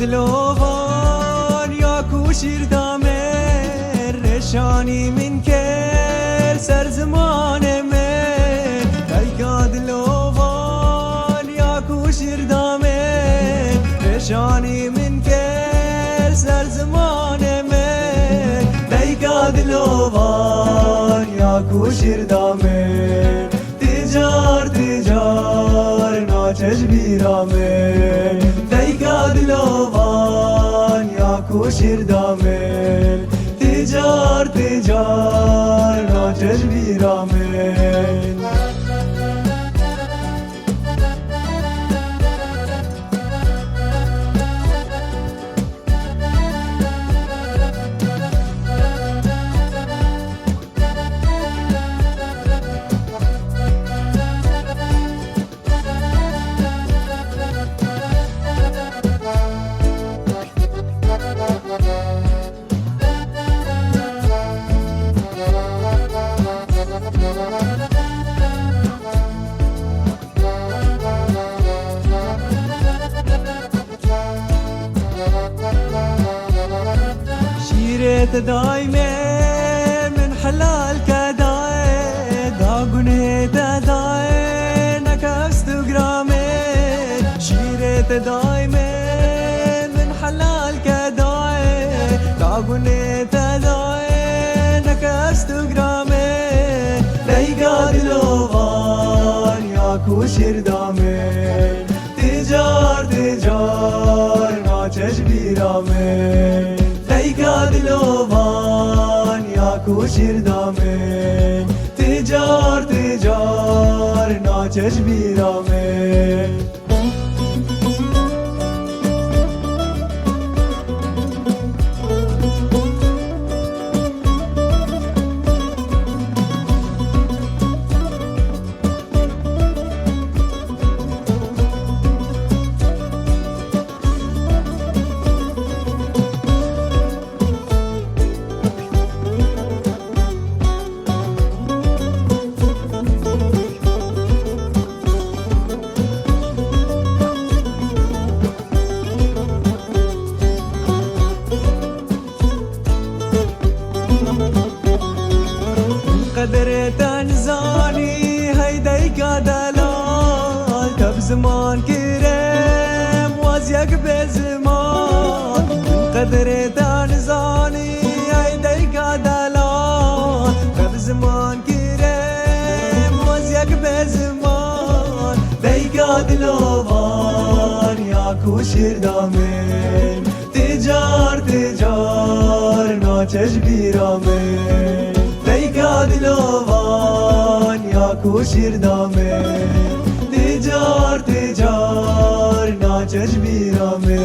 دلوان یا کوشیر دامر رشانی من کر سر زمان من دیگا دلوان یا کوشیر دامر رشانی من کر سر زمان من دیگا دلوان یا کوشیر دامر تجار تجار ناچش بیرامر دیگا دلوان یا کوشیر دامر تجار تجار ناچش بیرامر شيرت دايمة من حلال كداي داغني داي نكست جرامي شيرت دايمة من حلال كداي داغني داي نكست جرامي ليقا دلوان يا كوشير دامي تجار تجار ناچش بیرامه دیگا دلوان یا کوشیر دامه تجار تجار ناچش بیرامه قدر تنزاني هيديك دلال تب زمان كرم وازيك بزمان قدر تنزاني هيديك دلال تب زمان كرم وازيك بزمان ديك دلوان يا كوشير دامن تجار تجار ناچش بیرامن دیگا دلوان یا کوشیر دامه تجار تجار ناچش بیرامه